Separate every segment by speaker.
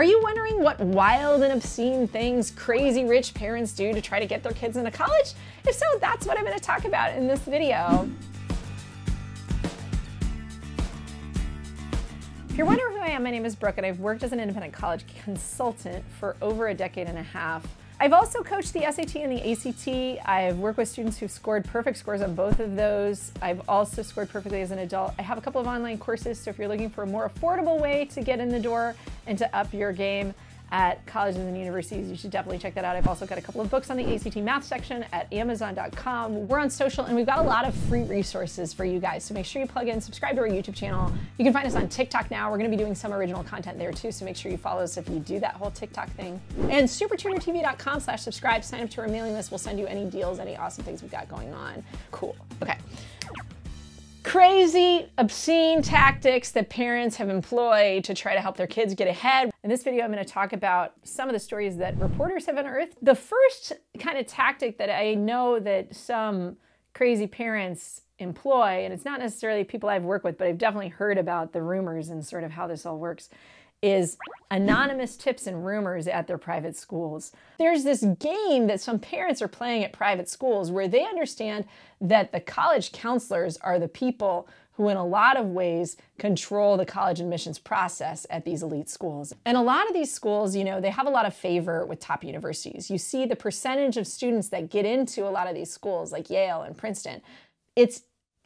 Speaker 1: Are you wondering what wild and obscene things crazy rich parents do to try to get their kids into college? If so, that's what I'm going to talk about in this video. If you're wondering who I am, my name is Brooke, and I've worked as an independent college consultant for over a decade and a half. I've also coached the SAT and the ACT. I've worked with students who've scored perfect scores on both of those. I've also scored perfectly as an adult. I have a couple of online courses, so if you're looking for a more affordable way to get in the door and to up your game at colleges and universities, you should definitely check that out. I've also got a couple of books on the ACT math section at Amazon.com. We're on social, and we've got a lot of free resources for you guys, so make sure you plug in, subscribe to our YouTube channel. You can find us on TikTok now. We're gonna be doing some original content there too, so make sure you follow us if you do that whole TikTok thing. And SupertutorTV.com/subscribe, sign up to our mailing list. We'll send you any deals, any awesome things we've got going on. Cool, okay. Crazy, obscene tactics that parents have employed to try to help their kids get ahead. In this video, I'm going to talk about some of the stories that reporters have unearthed. The first kind of tactic that I know that some crazy parents employ, and it's not necessarily people I've worked with, but I've definitely heard about the rumors and sort of how this all works, is anonymous tips and rumors at their private schools. There's this game that some parents are playing at private schools where they understand that the college counselors are the people who in a lot of ways control the college admissions process at these elite schools. And a lot of these schools, you know, they have a lot of favor with top universities. You see the percentage of students that get into a lot of these schools like Yale and Princeton. It's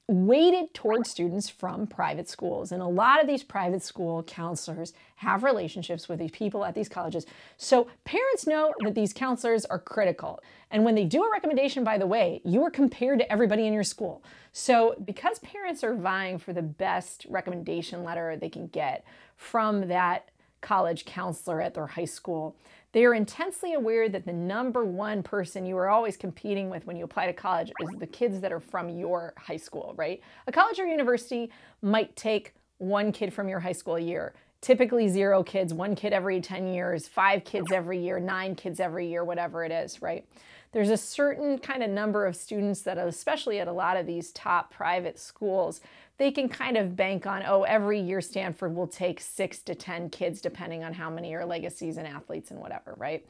Speaker 1: weighted towards students from private schools. And a lot of these private school counselors have relationships with these people at these colleges. So parents know that these counselors are critical. And when they do a recommendation, by the way, you are compared to everybody in your school. So because parents are vying for the best recommendation letter they can get from that college counselor at their high school, they are intensely aware that the #1 person you are always competing with when you apply to college is the kids that are from your high school, right? A college or university might take 1 kid from your high school a year. Typically 0 kids, 1 kid every 10 years, 5 kids every year, 9 kids every year, whatever it is, right? There's a certain kind of number of students that, especially at a lot of these top private schools, they can kind of bank on, oh, every year Stanford will take 6 to 10 kids, depending on how many are legacies and athletes and whatever, right?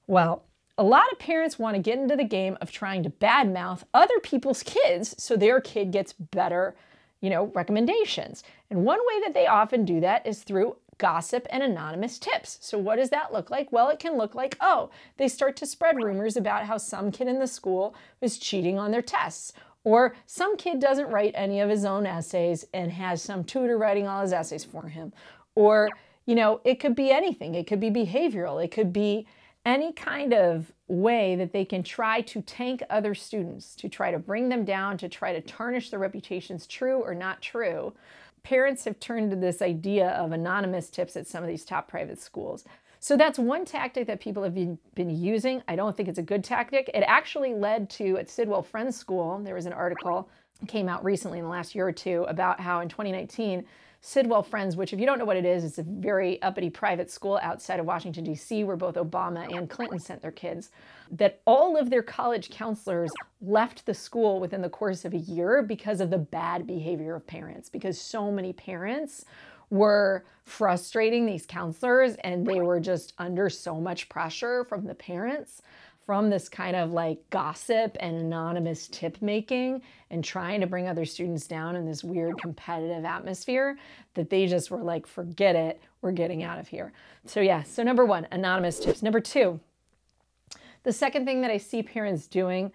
Speaker 1: Well, a lot of parents want to get into the game of trying to badmouth other people's kids so their kid gets better, you know, recommendations. And one way that they often do that is through gossip and anonymous tips. So what does that look like? Well, it can look like, oh, they start to spread rumors about how some kid in the school is cheating on their tests, or some kid doesn't write any of his own essays and has some tutor writing all his essays for him. Or, you know, it could be anything. It could be behavioral. It could be any kind of way that they can try to tank other students, to try to bring them down, to try to tarnish their reputations, true or not true. Parents have turned to this idea of anonymous tips at some of these top private schools. So that's one tactic that people have been using. I don't think it's a good tactic. It actually led to, at Sidwell Friends School, there was an article that came out recently in the last year or two about how in 2019, Sidwell Friends, which if you don't know what it is, it's a very uppity private school outside of Washington, D.C., where both Obama and Clinton sent their kids, that all of their college counselors left the school within the course of a year because of the bad behavior of parents, because so many parents were frustrating these counselors and they were just under so much pressure from the parents, from this kind of like gossip and anonymous tip making and trying to bring other students down in this weird competitive atmosphere, that they just were like, forget it, we're getting out of here. So yeah, so #1, anonymous tips. #2, the second thing that I see parents doing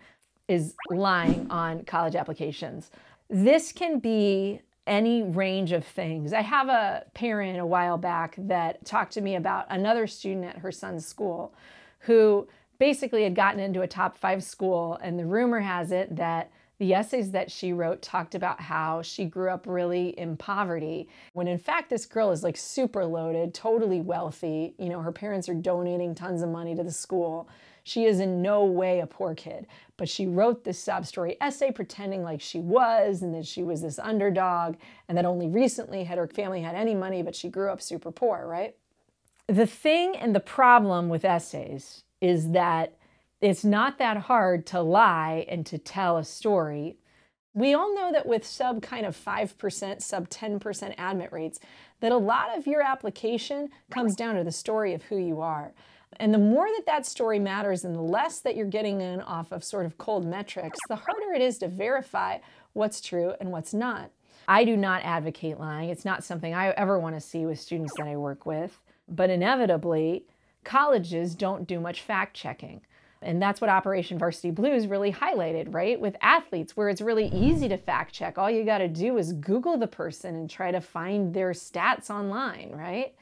Speaker 1: is lying on college applications. This can be any range of things. I have a parent a while back that talked to me about another student at her son's school who basically had gotten into a top 5 school, and the rumor has it that the essays that she wrote talked about how she grew up really in poverty, when in fact this girl is like super loaded, totally wealthy. You know, her parents are donating tons of money to the school. She is in no way a poor kid, but she wrote this sob story essay pretending like she was, and that she was this underdog, and that only recently had her family had any money, but she grew up super poor, right? The thing and the problem with essays is that it's not that hard to lie and to tell a story We all know that with sub 5%, sub 10% admit rates, that a lot of your application comes down to the story of who you are. And the more that that story matters and the less that you're getting in off of sort of cold metrics, the harder it is to verify what's true and what's not. I do not advocate lying. It's not something I ever want to see with students that I work with. But inevitably, colleges don't do much fact checking. And that's what Operation Varsity Blues really highlighted, right? With athletes, where it's really easy to fact check. All you got to do is Google the person and try to find their stats online, right?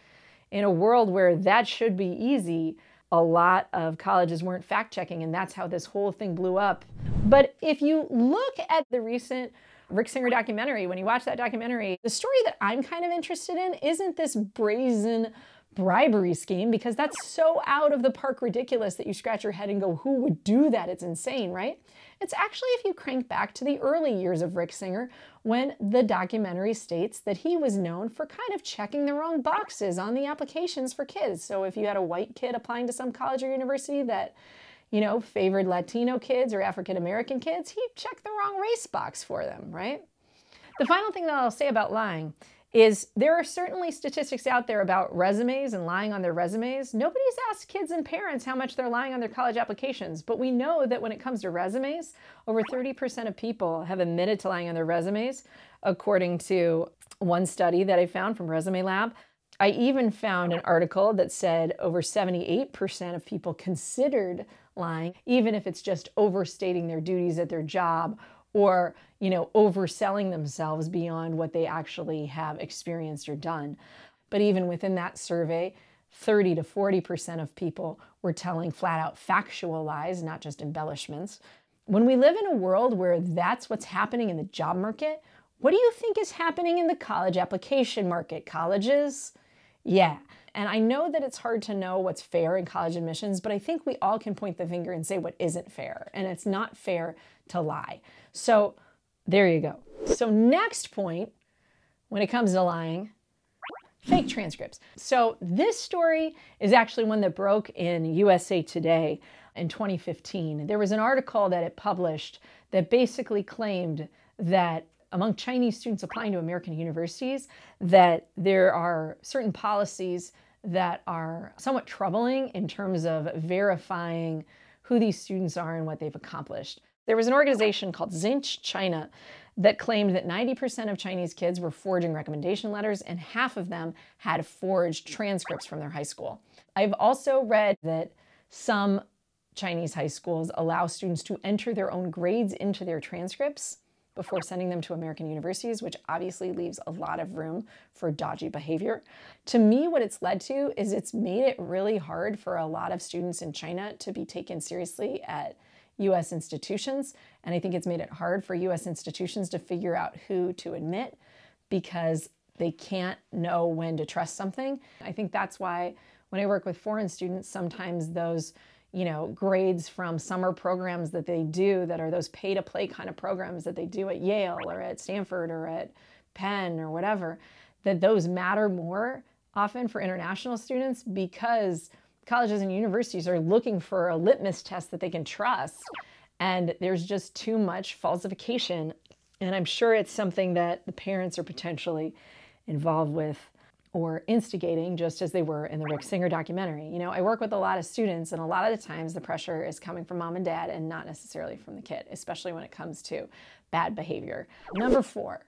Speaker 1: In a world where that should be easy, a lot of colleges weren't fact checking, and that's how this whole thing blew up. But if you look at the recent Rick Singer documentary, when you watch that documentary, the story that I'm kind of interested in isn't this brazen bribery scheme, because that's so out of the park ridiculous that you scratch your head and go, who would do that? It's insane, right? It's actually, if you crank back to the early years of Rick Singer, when the documentary states that he was known for kind of checking the wrong boxes on the applications for kids. So if you had a white kid applying to some college or university that, you know, favored Latino kids or African-American kids, he checked the wrong race box for them, right? The final thing that I'll say about lying is there are certainly statistics out there about resumes and lying on their resumes. Nobody's asked kids and parents how much they're lying on their college applications, but we know that when it comes to resumes, over 30% of people have admitted to lying on their resumes, according to one study that I found from Resume Lab. I even found an article that said over 78% of people considered lying, even if it's just overstating their duties at their job or, you know, overselling themselves beyond what they actually have experienced or done. But even within that survey, 30 to 40% of people were telling flat out factual lies, not just embellishments. When we live in a world where that's what's happening in the job market, what do you think is happening in the college application market? Colleges? Yeah. And I know that it's hard to know what's fair in college admissions, but I think we all can point the finger and say what isn't fair. And it's not fair to lie. So there you go. So next point, when it comes to lying, fake transcripts. So this story is actually one that broke in USA Today in 2015. There was an article that it published that basically claimed that among Chinese students applying to American universities, that there are certain policies that are somewhat troubling in terms of verifying who these students are and what they've accomplished. There was an organization called Zinch China that claimed that 90% of Chinese kids were forging recommendation letters and half of them had forged transcripts from their high school. I've also read that some Chinese high schools allow students to enter their own grades into their transcripts before sending them to American universities, which obviously leaves a lot of room for dodgy behavior. To me, what it's led to is it's made it really hard for a lot of students in China to be taken seriously at US institutions. And I think it's made it hard for US institutions to figure out who to admit because they can't know when to trust something. I think that's why when I work with foreign students, sometimes those grades from summer programs that they do that are those pay-to-play kind of programs that they do at Yale or at Stanford or at Penn or whatever, that those matter more often for international students because colleges and universities are looking for a litmus test that they can trust. And there's just too much falsification. And I'm sure it's something that the parents are potentially involved with or instigating, just as they were in the Rick Singer documentary. You know, I work with a lot of students, and a lot of the times the pressure is coming from mom and dad and not necessarily from the kid, especially when it comes to bad behavior. Number 4,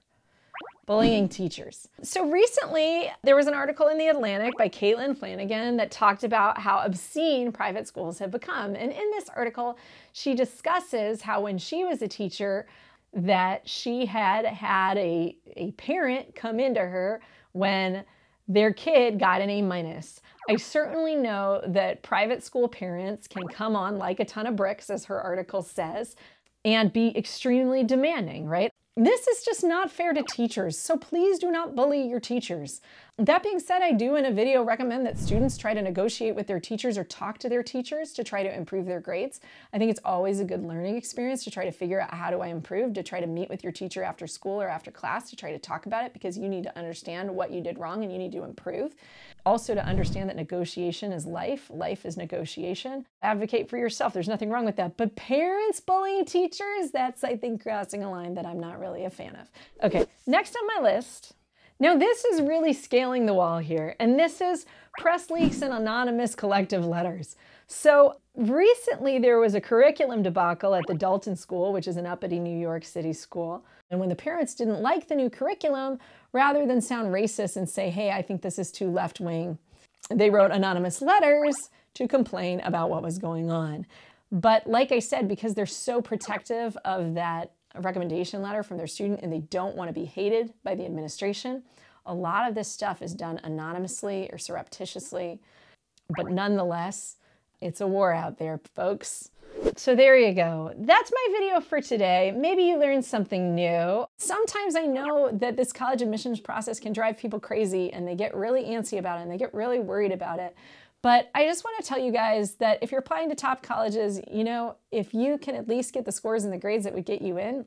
Speaker 1: bullying teachers. So recently, there was an article in The Atlantic by Caitlin Flanagan that talked about how obscene private schools have become. And in this article, she discusses how when she was a teacher, that she had a parent come into her when their kid got an A-. I certainly know that private school parents can come on like a ton of bricks, as her article says, and be extremely demanding, right? This is just not fair to teachers, so please do not bully your teachers. That being said, I do in a video recommend that students try to negotiate with their teachers or talk to their teachers to try to improve their grades. I think it's always a good learning experience to try to figure out how do I improve, to try to meet with your teacher after school or after class to try to talk about it, because you need to understand what you did wrong and you need to improve. Also to understand that negotiation is life. Life is negotiation. Advocate for yourself. There's nothing wrong with that. But parents bullying teachers, that's, I think, crossing a line that I'm not really a fan of. Okay, next on my list. Now this is really scaling the wall here, and this is press leaks and anonymous collective letters. So recently there was a curriculum debacle at the Dalton School, which is an uppity New York City school. And when the parents didn't like the new curriculum, rather than sound racist and say, hey, I think this is too left-wing, they wrote anonymous letters to complain about what was going on. But like I said, because they're so protective of that recommendation letter from their student and they don't want to be hated by the administration, a lot of this stuff is done anonymously or surreptitiously. But nonetheless, it's a war out there, folks. So there you go. That's my video for today. Maybe you learned something new. Sometimes I know that this college admissions process can drive people crazy and they get really antsy about it and they get really worried about it. But I just want to tell you guys that if you're applying to top colleges, you know, if you can at least get the scores and the grades that would get you in,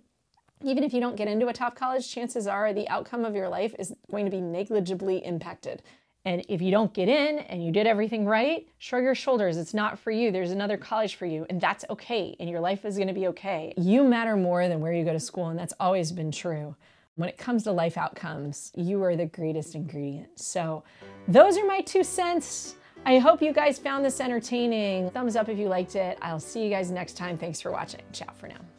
Speaker 1: even if you don't get into a top college, chances are the outcome of your life is going to be negligibly impacted. And if you don't get in and you did everything right, shrug your shoulders. It's not for you. There's another college for you, and that's okay. And your life is going to be okay. You matter more than where you go to school, and that's always been true. When it comes to life outcomes, you are the greatest ingredient. So those are my 2 cents. I hope you guys found this entertaining. Thumbs up if you liked it. I'll see you guys next time. Thanks for watching. Ciao for now.